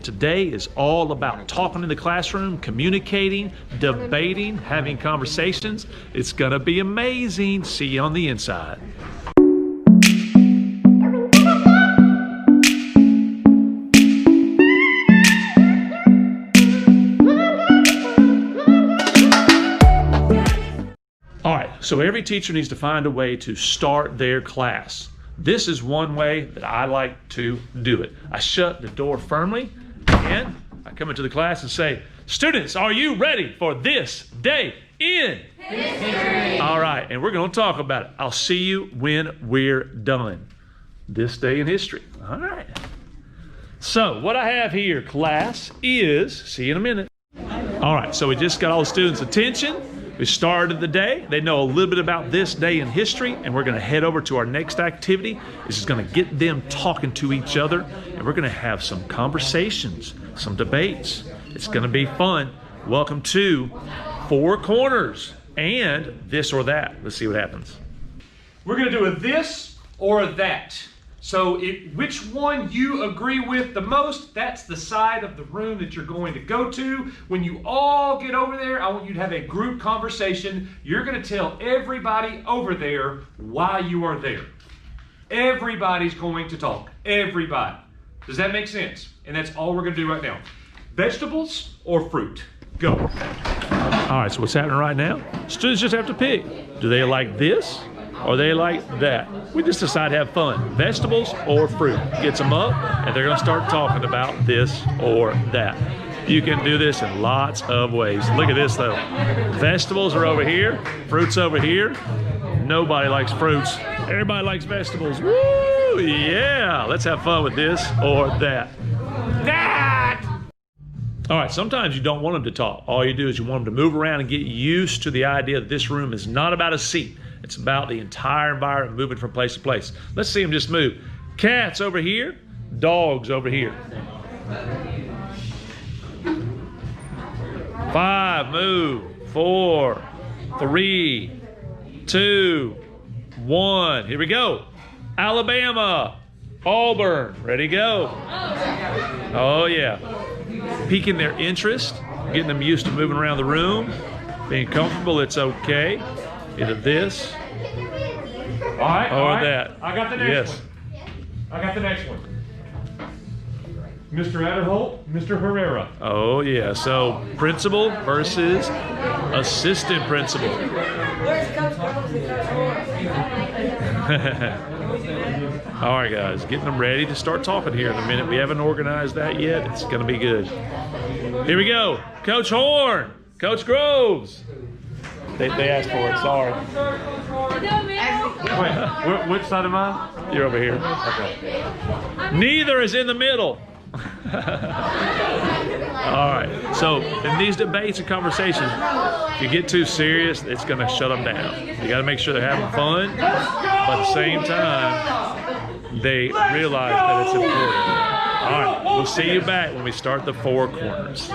Today is all about talking in the classroom, communicating, debating, having conversations. It's gonna be amazing. See you on the inside. All right, so every teacher needs to find a way to start their class. This is one way that I like to do it. I shut the door firmly and I come into the class and say, students, are you ready for this day in history? All right, and we're going to talk about it. I'll see you when we're done. This day in history. All right. So what I have here, class, is, see you in a minute. All right, so we just got all the students' attention. We started the day. They know a little bit about this day in history, and we're going to head over to our next activity. This is going to get them talking to each other, and we're going to have some conversations, some debates. It's going to be fun. Welcome to Four Corners and This or That. Let's see what happens. We're going to do a this or a that. So which one you agree with the most, that's the side of the room that you're going to go to. When you all get over there, I want you to have a group conversation. You're going to tell everybody over there why you are there. Everybody's going to talk. Everybody. Does that make sense? And that's all we're going to do right now. Vegetables or fruit? Go. All right, so what's happening right now? Students just have to pick. Do they like this? Or they like that? We just decide to have fun. Vegetables or fruit. Gets them up, and they're gonna start talking about this or that. You can do this in lots of ways. Look at this though. Vegetables are over here, fruits over here. Nobody likes fruits. Everybody likes vegetables. Woo, yeah. Let's have fun with this or that. That! All right, sometimes you don't want them to talk. All you do is you want them to move around and get used to the idea that this room is not about a seat. It's about the entire environment moving from place to place. Let's see them just move. Cats over here, dogs over here. 5, move. 4, 3, 2, 1. Here we go. Alabama, Auburn, ready to go. Oh yeah. Piquing their interest, getting them used to moving around the room, being comfortable, it's okay. Either this all right, or that. I got the next one. I got the next one. Mr. Adderholt, Mr. Herrera. Oh yeah, so principal versus assistant principal. All right guys, getting them ready to start talking here in a minute. We haven't organized that yet. It's gonna be good. Here we go. Coach Horn, Coach Groves. They asked for it, sorry. Wait, which side am I? You're over here. Okay. Neither is in the middle. All right, so in these debates and conversations, if you get too serious, it's gonna shut them down. You gotta make sure they're having fun, but at the same time, they realize that it's important. All right, we'll see you back when we start the Four Corners.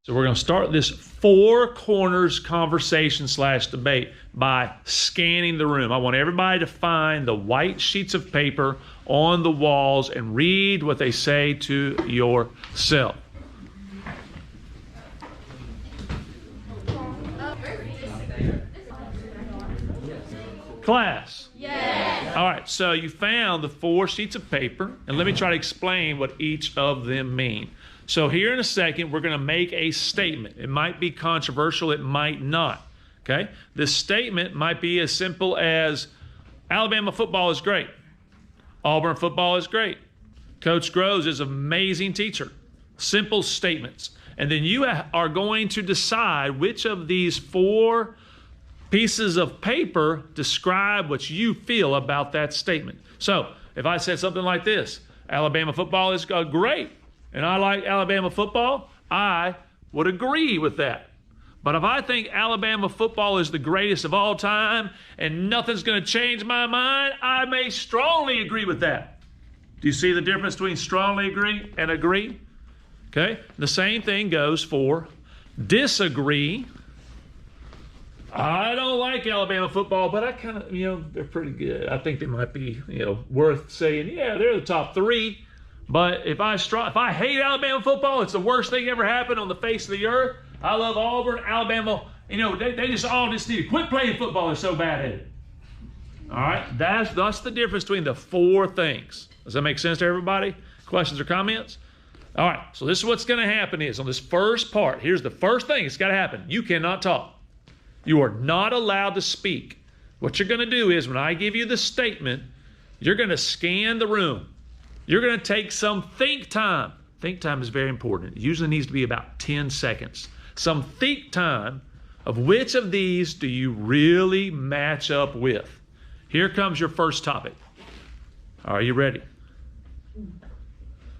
So we're going to start this Four Corners conversation / debate by scanning the room. I want everybody to find the white sheets of paper on the walls and read what they say to yourself. Class? Yes. All right, so you found the 4 sheets of paper, and let me try to explain what each of them mean. So here in a second, we're going to make a statement. It might be controversial, it might not, okay? This statement might be as simple as, Alabama football is great. Auburn football is great. Coach Groves is an amazing teacher. Simple statements. And then you are going to decide which of these 4 pieces of paper describe what you feel about that statement. So if I said something like this, Alabama football is great, and I like Alabama football, I would agree with that. But if I think Alabama football is the greatest of all time and nothing's going to change my mind, I may strongly agree with that. Do you see the difference between strongly agree and agree? Okay, the same thing goes for disagree. I don't like Alabama football, but I kind of, they're pretty good. I think they might be, worth saying, yeah, they're the top 3. But if I hate Alabama football, it's the worst thing ever happened on the face of the earth. I love Auburn, Alabama. You know, they just all just need to quit playing football. They're so bad at it. All right, that's the difference between the four things. Does that make sense to everybody? Questions or comments? All right, so this is what's going to happen is on this first part, here's the first thing that's got to happen. You cannot talk. You are not allowed to speak. What you're going to do is when I give you the statement, you're going to scan the room. You're going to take some think time. Think time is very important. It usually needs to be about 10 seconds. Some think time of which of these do you really match up with. Here comes your first topic. Are you ready?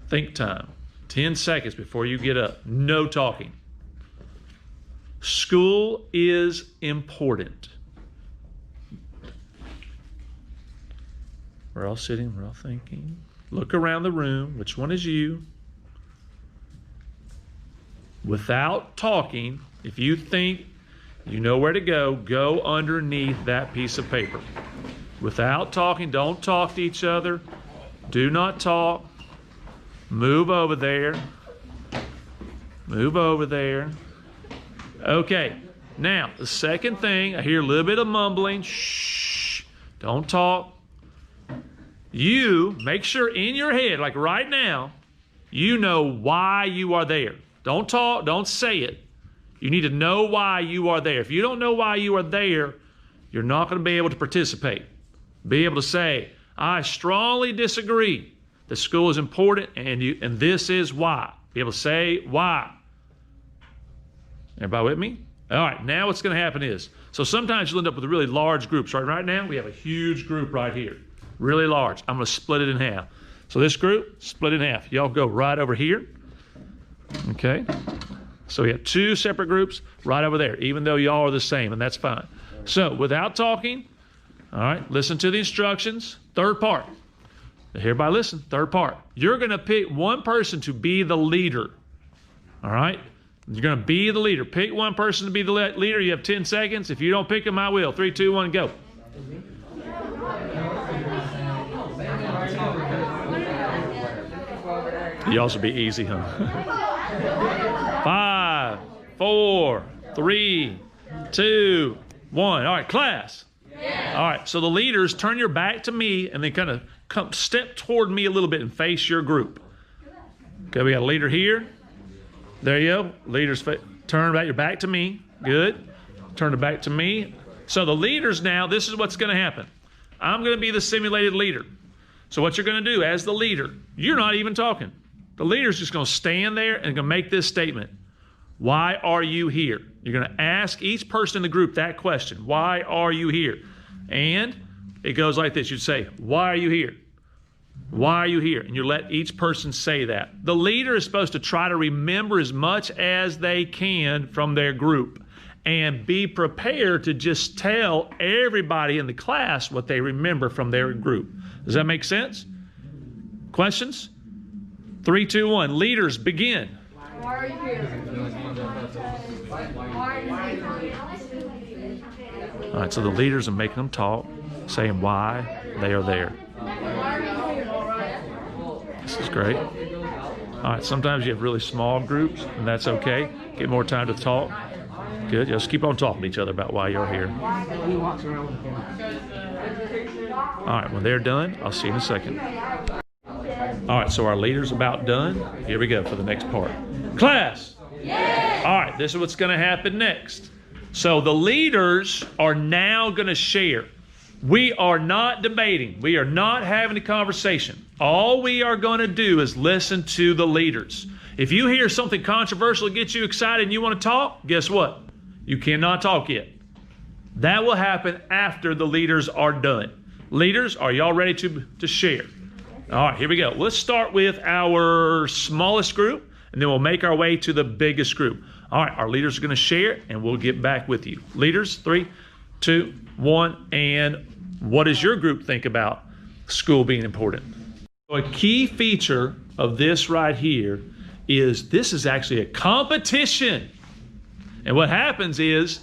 Think time. 10 seconds before you get up. No talking. School is important. We're all sitting, we're all thinking. Look around the room. Which one is you? Without talking, if you think you know where to go, go underneath that piece of paper. Without talking, don't talk to each other. Do not talk. Move over there. Move over there. Okay, now the second thing, I hear a little bit of mumbling. Shh, don't talk. You make sure in your head, like right now, you know why you are there. Don't talk, don't say it. You need to know why you are there. If you don't know why you are there, you're not going to be able to participate. Be able to say, I strongly disagree. The school is important and this is why. Be able to say why. Everybody with me? All right, now what's going to happen is, so sometimes you'll end up with really large groups. Right now, we have a huge group right here. Really large. I'm going to split it in half. So this group, split it in half. Y'all go right over here. Okay. So we have two separate groups right over there, even though y'all are the same, and that's fine. So without talking, all right, listen to the instructions. Third part. Everybody listen. Third part. You're going to pick one person to be the leader. All right? You're going to be the leader. Pick one person to be the leader. You have 10 seconds. If you don't pick them, I will. 3, 2, 1, go. Y'all should be easy, huh? 5, 4, 3, 2, 1. All right, class. Yeah. All right, so the leaders, turn your back to me and then kind of step toward me a little bit and face your group. Okay, we got a leader here. There you go. Leaders, turn about your back to me. Good. Turn it back to me. So the leaders now, this is what's going to happen. I'm going to be the simulated leader. So what you're going to do as the leader, you're not even talking. The leader's just going to stand there and going to make this statement. Why are you here? You're going to ask each person in the group that question. Why are you here? And it goes like this. You'd say, why are you here? Why are you here? And you let each person say that. The leader is supposed to try to remember as much as they can from their group and be prepared to just tell everybody in the class what they remember from their group. Does that make sense? Questions? 3, 2, 1. Leaders, begin. Why are you here? All right, so the leaders are making them talk, saying why they are there. This is great. All right, sometimes you have really small groups, and that's okay. Get more time to talk. Good. Just keep on talking to each other about why you're here. All right, when they're done, I'll see you in a second. All right, so our leader's about done. Here we go for the next part. Class. Yes. All right, this is what's going to happen next. So the leaders are now going to share. We are not debating. We are not having a conversation. All we are going to do is listen to the leaders. If you hear something controversial that gets you excited and you want to talk, guess what? You cannot talk yet. That will happen after the leaders are done. Leaders, are y'all ready to share? All right, here we go. Let's start with our smallest group, and then we'll make our way to the biggest group. All right, our leaders are going to share, and we'll get back with you. Leaders, 3, 2, 1, and what does your group think about school being important? So a key feature of this right here is this is actually a competition. And what happens is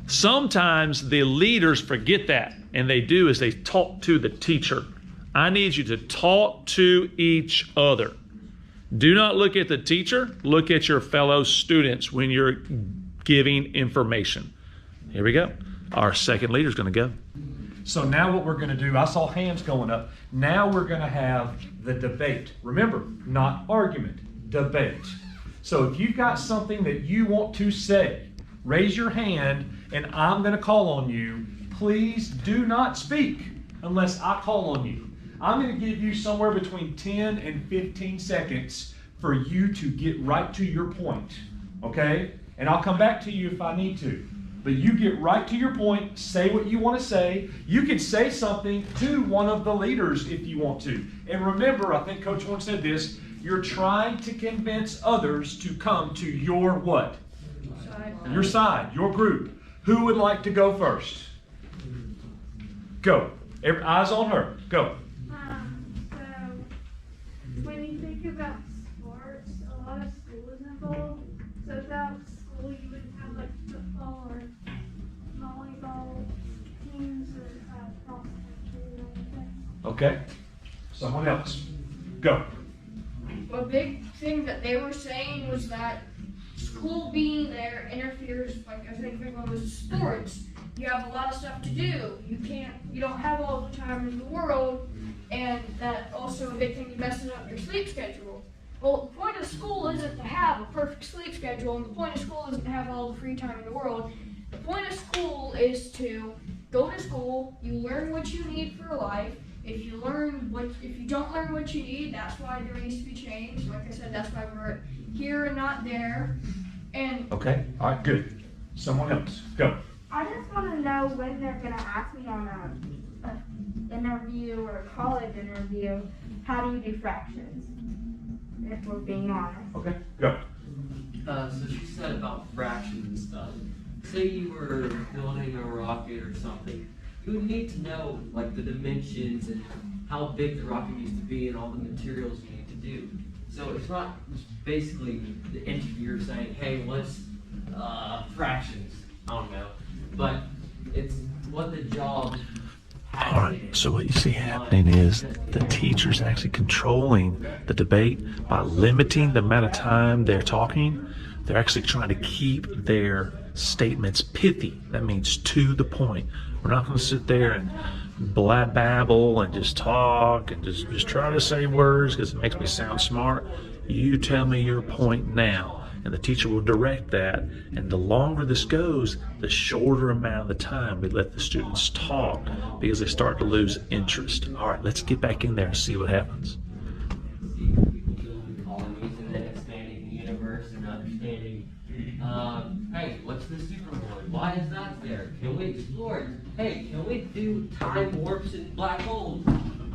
sometimes the leaders forget that, and they do is they talk to the teacher. I need you to talk to each other. Do not look at the teacher. Look at your fellow students when you're giving information. Here we go. Our second leader is going to go. So now what we're going to do, I saw hands going up. Now we're going to have the debate. Remember, not argument, debate. So if you've got something that you want to say, raise your hand and I'm going to call on you. Please do not speak unless I call on you. I'm going to give you somewhere between 10 and 15 seconds for you to get right to your point, okay? And I'll come back to you if I need to. But you get right to your point, say what you want to say. You can say something to one of the leaders if you want to. And remember, I think Coach Warren said this, you're trying to convince others to come to your what? Your side, your group. Who would like to go first? Go. Eyes on her. Go. So when you think about sports, a lot of school is involved. So without school, you wouldn't have like football or volleyball teams or cross country or anything. Okay. Someone else. Go. A big thing that they were saying was that school being there interferes, like I think big one was sports. You have a lot of stuff to do. You don't have all the time in the world, and that also a big thing messes up your sleep schedule. Well, the point of school isn't to have a perfect sleep schedule, and the point of school isn't to have all the free time in the world. The point of school is to go to school, you learn what you need for life. If you don't learn what you need, that's why there needs to be change. Like I said, that's why we're here and not there. And Okay. All right, good. Someone else. Go. I just want to know when they're going to ask me on a interview or a college interview, how do you do fractions? If we're being honest. Okay. Go. So she said about fractions and stuff. Say you were building a rocket or something. You would need to know like the dimensions and how big the rocket needs to be and all the materials you need to do. So it's not just basically the engineer saying, hey, what's fractions? I don't know. But it's what the job has. All right, so what you see happening is the teacher's actually controlling the debate by limiting the amount of time they're talking. They're actually trying to keep their statements pithy. That means to the point. We're not going to sit there and babble and just talk and just try to say words because it makes me sound smart. You tell me your point now. And the teacher will direct that. And the longer this goes, the shorter amount of the time we let the students talk because they start to lose interest. All right, let's get back in there and see what happens. Colonies and then expanding the universe and understanding, hey, what's the supervoid? Why is that there? Can we explore it? Hey, can we do time warps and black holes?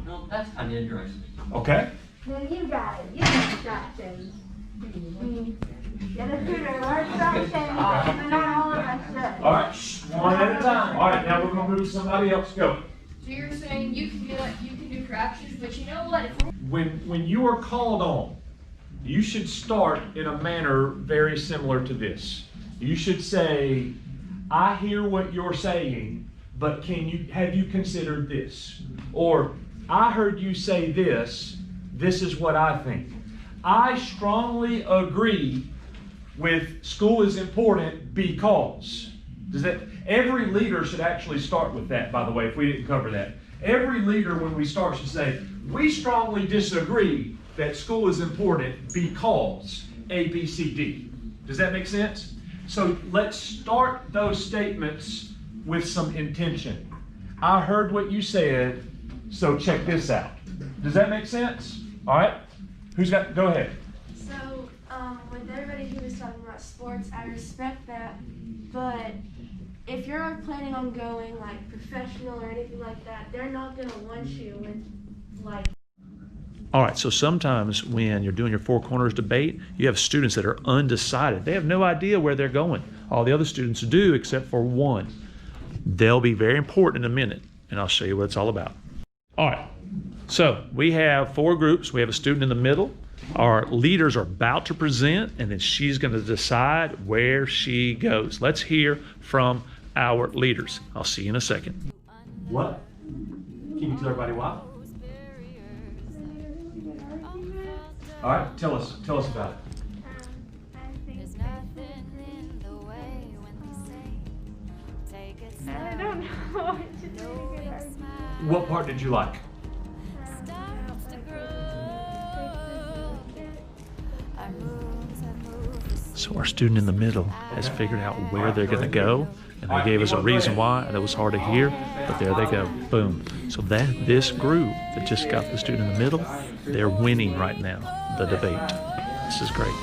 No, that's kind of interesting. Okay. Then you got it. You got fractions. Get a tutor, learn fractions, and not all of us should. All right. One at a time. All right. Now we're going to move to somebody else. Go. so you're saying you can do fractions, but you know what? If When you are called on, you should start in a manner very similar to this. You should say, I hear what you're saying, but have you considered this? Or, I heard you say this is what I think. I strongly agree with school is important because. Every leader should actually start with that, by the way, if we didn't cover that. Every leader, when we start, should say, we strongly disagree that school is important because A, B, C, D. Does that make sense? So let's start those statements with some intention. I heard what you said, so check this out. Does that make sense? All right? Go ahead. So, with everybody who was talking about sports, I respect that, but if you're planning on going like professional or anything like that, they're not gonna want you with like. All right, so sometimes when you're doing your four corners debate, you have students that are undecided. They have no idea where they're going. All the other students do except for one. They'll be very important in a minute, and I'll show you what it's all about. All right, so we have four groups. We have a student in the middle. Our leaders are about to present, and then she's going to decide where she goes. Let's hear from our leaders. I'll see you in a second. What? Can you tell everybody why? All right, tell us about it. I think I don't know. It's just a good argument. What part did you like? So our student in the middle has figured out where they're going to go, and they gave us a reason why, and it was hard to hear, but there they go. Boom. So this group that just got the student in the middle, they're winning right now, the debate. This is great.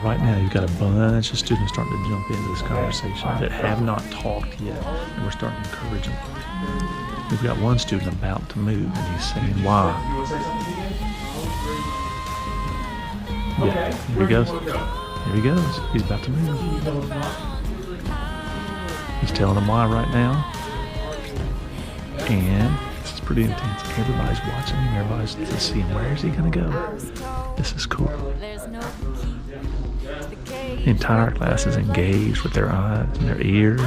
Right now, you've got a bunch of students starting to jump into this conversation that have not talked yet, and we're starting to encourage them. We've got one student about to move, and he's saying why. You want to say something again? Yeah, here he goes. Here he goes. He's about to move. He's telling them why right now. And this is pretty intense. Everybody's watching him. Everybody's seeing where is he going to go. This is cool. The entire class is engaged with their eyes and their ears.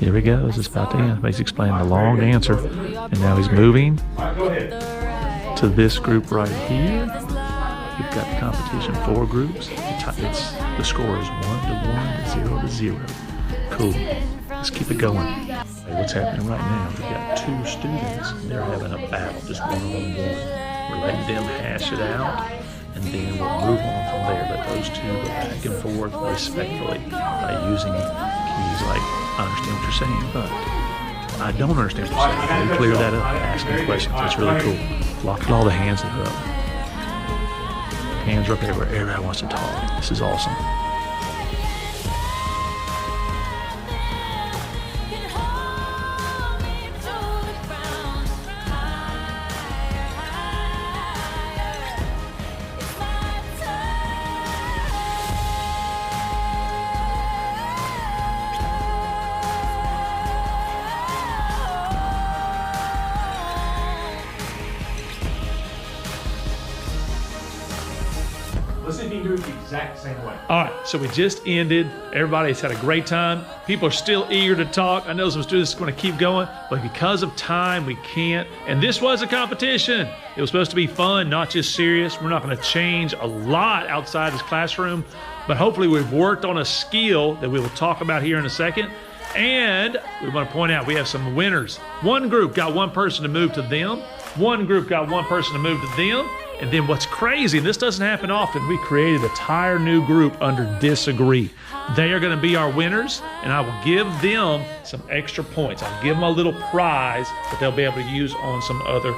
Here he goes. It's about to end. He's explaining the long answer. And now he's moving to this group right here. We've got the competition 4 groups. The score is 1-1, 0-0. Cool. Let's keep it going. Hey, what's happening right now? We've got 2 students. They're having a battle, just one-on-one. We're letting them hash it out, and then we'll move on from there. Let those 2 go back and forth respectfully by using keys like, I understand what you're saying, but I don't understand what you're saying. We clear that up, asking questions. That's really cool. Lock all the hands up. Hands are up everywhere. Everybody wants to talk. This is awesome. Let's see if you can do it the exact same way. All right, so we just ended. Everybody's had a great time. People are still eager to talk. I know some students are going to keep going, but because of time, we can't. And this was a competition. It was supposed to be fun, not just serious. We're not going to change a lot outside this classroom, but hopefully we've worked on a skill that we will talk about here in a second. And we want to point out we have some winners. One group got one person to move to them. One group got one person to move to them. And then what's crazy, and this doesn't happen often, we created an entire new group under Disagree. They are going to be our winners, and I will give them some extra points. I'll give them a little prize that they'll be able to use on some other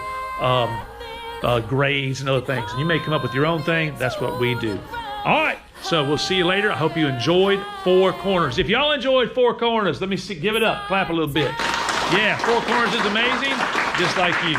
grades and other things. And you may come up with your own thing. That's what we do. All right, so we'll see you later. I hope you enjoyed 4 Corners. If y'all enjoyed 4 Corners, let me see, give it up, clap a little bit. Yeah, 4 Corners is amazing, just like you.